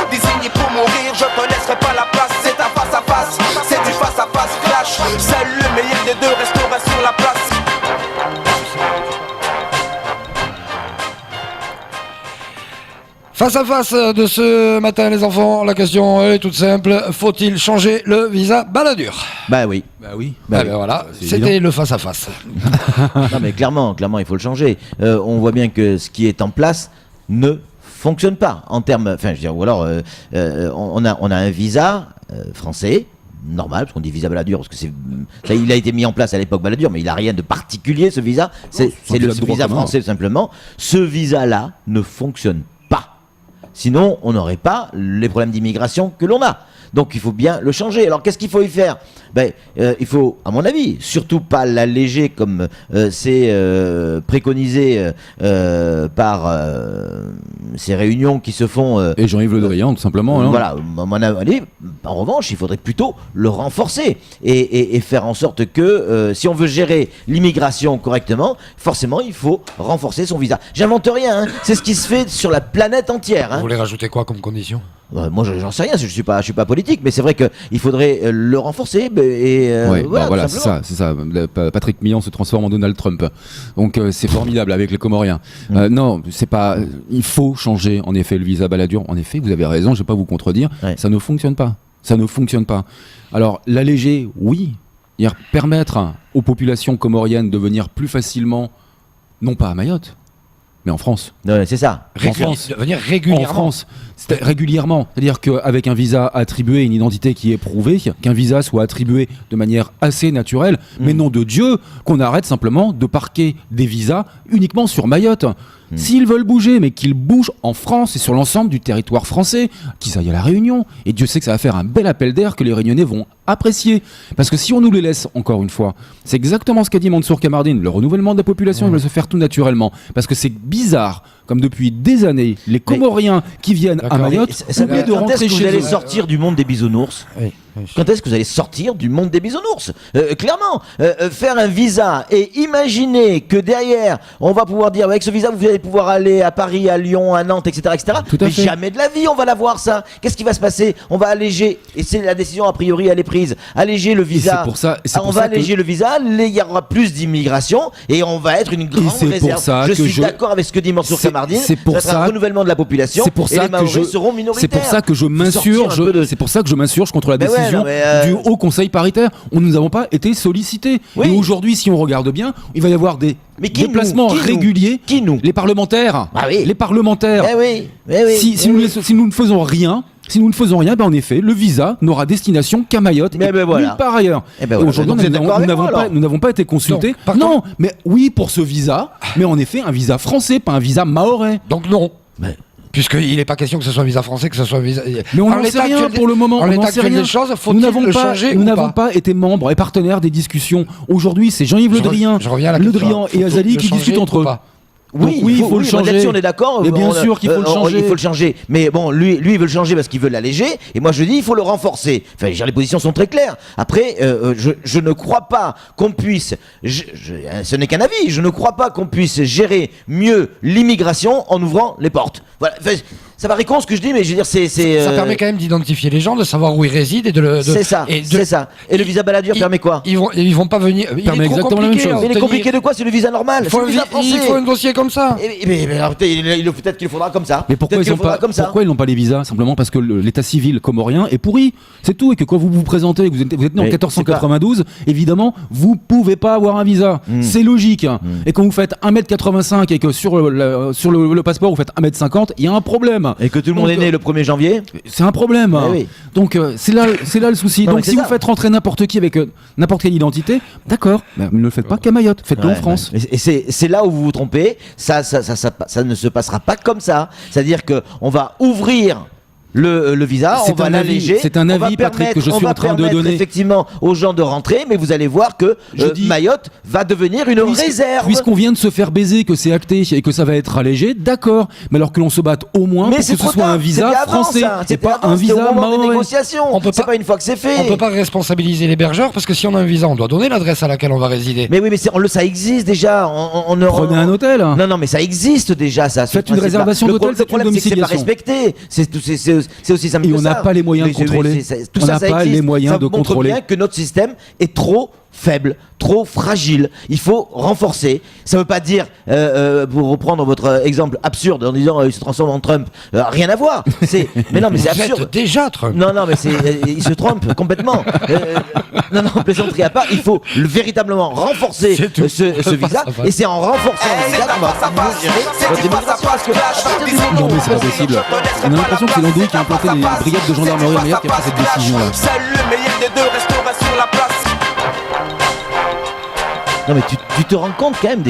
désigné pour mourir, je te laisserai pas la place. C'est un face à face, c'est du face à face clash. Seul le meilleur des deux restera sur la place. Face à face de ce matin, les enfants, la question est toute simple. Faut-il changer le visa baladure ? Bah oui. Voilà, c'était évident. Le face à face. Non mais clairement, il faut le changer. On voit bien que ce qui est en place ne fonctionne pas en termes. Enfin, je veux dire, ou alors on a un visa français. Normal, parce qu'on dit visa baladure, parce que il a été mis en place à l'époque baladure, mais il n'a rien de particulier ce visa. C'est le visa français tout simplement. Ce visa-là ne fonctionne pas. Sinon, on n'aurait pas les problèmes d'immigration que l'on a. Donc il faut bien le changer. Alors qu'est-ce qu'il faut y faire ? Il faut, à mon avis, surtout pas l'alléger comme c'est préconisé par ces réunions qui se font. Et Jean-Yves Le Drian, tout simplement. Voilà, à mon avis, en revanche, il faudrait plutôt le renforcer et faire en sorte que si on veut gérer l'immigration correctement, forcément, il faut renforcer son visa. J'invente rien, hein. C'est ce qui se fait sur la planète entière. Hein. Vous voulez rajouter quoi comme condition ? Moi, j'en sais rien, je suis pas politique, mais c'est vrai qu'il faudrait le renforcer. Voilà, c'est ça. Patrick Millon se transforme en Donald Trump. Donc c'est formidable avec les Comoriens. Non, c'est pas. Il faut changer en effet le visa baladure. En effet, vous avez raison, je vais pas vous contredire. Ouais. Ça ne fonctionne pas. Alors l'alléger, oui. Permettre aux populations comoriennes de venir plus facilement, non pas à Mayotte, mais en France. Ouais, c'est ça. Venir régulièrement. En France, régulièrement. C'est-à-dire qu'avec un visa attribué, une identité qui est prouvée, qu'un visa soit attribué de manière assez naturelle, mais nom de Dieu, qu'on arrête simplement de parquer des visas uniquement sur Mayotte. S'ils veulent bouger, mais qu'ils bougent en France et sur l'ensemble du territoire français, qu'ils aillent à La Réunion. Et Dieu sait que ça va faire un bel appel d'air que les Réunionnais vont apprécier. Parce que si on nous les laisse, encore une fois, c'est exactement ce qu'a dit Mansour Kamardine, le renouvellement de la population, il va se faire tout naturellement. Parce que c'est bizarre, comme depuis des années, les Comoriens qui viennent à Mayotte, oublient de rentrer chez eux. Quand est-ce que vous allez sortir du monde des bisounours ? Quand est-ce que vous allez sortir du monde des bisounours ? Clairement, faire un visa et imaginer que derrière, on va pouvoir dire avec ce visa, vous allez pouvoir aller à Paris, à Lyon, à Nantes, etc. Mais jamais de la vie, on va l'avoir ça. Qu'est-ce qui va se passer ? On va alléger, et c'est la décision a priori, elle est prise, alléger le visa. On va alléger le visa, il y aura plus d'immigration et on va être une grande réserve. Je suis d'accord avec ce que dit Mansour Kamardine. Ça sera un renouvellement de la population et les Mahorais seront minoritaires. C'est pour ça que je m'insurge contre la décision du Haut Conseil paritaire. Nous n'avons pas été sollicités. Et aujourd'hui, si on regarde bien, il va y avoir des déplacements réguliers. Qui nous ? Les parlementaires. Les parlementaires. Si nous ne faisons rien, en effet, le visa n'aura destination qu'à Mayotte et nulle part ailleurs. Aujourd'hui, nous n'avons pas été consultés. Non, mais oui pour ce visa, mais en effet, un visa français, pas un visa mahorais. Donc non. Puisqu'il n'est pas question que ce soit un visa français, que ce soit un visa. Mais on n'en sait rien pour le moment. En l'état actuel des choses, faut-il le changer ou pas ? Nous n'avons pas été membres et partenaires des discussions. Aujourd'hui, c'est Jean-Yves Le Drian et Azali qui discutent entre eux. Oui, il faut le changer. Là-dessus, on est d'accord. Mais bien sûr qu'il faut le changer. Il faut le changer. Mais bon, lui, il veut le changer parce qu'il veut l'alléger. Et moi, je dis, il faut le renforcer. Enfin, les positions sont très claires. Après, je ne crois pas qu'on puisse. Ce n'est qu'un avis. Je ne crois pas qu'on puisse gérer mieux l'immigration en ouvrant les portes. Voilà. Enfin, ça paraît con ce que je dis, mais je veux dire, ça permet quand même d'identifier les gens, de savoir où ils résident et de. C'est ça. Et le visa baladure permet quoi ? Ils vont pas venir. Il permet exactement la même chose. Mais il est compliqué de quoi ? C'est le visa normal. Il faut un dossier comme ça. Peut-être qu'il faudra comme ça. Mais pourquoi ils n'ont pas les visas ? Simplement parce que l'état civil comorien est pourri. C'est tout. Et que quand vous vous présentez, vous êtes né en 1492, évidemment, vous pouvez pas avoir un visa. C'est logique. Et quand vous faites 1m85 et que sur le passeport vous faites 1m50, il y a un problème. Et que tout le monde est né le 1er janvier, c'est un problème. Donc c'est là le souci. Donc si vous faites rentrer n'importe qui avec n'importe quelle identité, d'accord, mais ne le faites pas qu'à Mayotte, faites-le en France. Et c'est là où vous vous trompez. Ça ne se passera pas comme ça. C'est-à-dire qu'on va ouvrir le visa, on va l'alléger. C'est un avis, Patrick, que je suis en train de donner. Effectivement, aux gens de rentrer, mais vous allez voir que Mayotte va devenir une réserve. Puisqu'on vient de se faire baiser, que c'est acté et que ça va être allégé, d'accord. Mais alors que l'on se batte au moins pour que ce soit un visa français, c'est pas un visa mahorais. C'est pas une fois que c'est fait. On peut pas responsabiliser l'hébergeur parce que si on a un visa, on doit donner l'adresse à laquelle on va résider. Mais oui, mais ça existe déjà. Prenez un hôtel. Non, mais ça existe déjà, ça. Faites une réservation d'hôtel, c'est une domiciliation. C'est pas respecté. c'est aussi simple Et que on ça. n'a pas les moyens de contrôler. Tout On ça, n'a ça pas existe. les moyens Ça de montre contrôler. bien que notre système est trop faible, trop fragile. Il faut renforcer. Ça ne veut pas dire, pour reprendre votre exemple absurde en disant il se transforme en Trump, rien à voir. Mais non, mais c'est Vous êtes absurde. déjà Trump. Non, mais il se trompe complètement. Non, plaisanterie à part, il faut véritablement renforcer C'est tout. ce visa. Ça va. Et c'est en renforçant le visa qu'on va mieux gérer votre immigration. Parce que à partir du moment Non, où mais c'est pas possible. On a l'impression que c'est l'Andouille qui a implanté les brigades de gendarmerie en Mayenne qui a pris cette décision-là. Seul le meilleur des deux restera sur la place. Non mais tu te rends compte quand même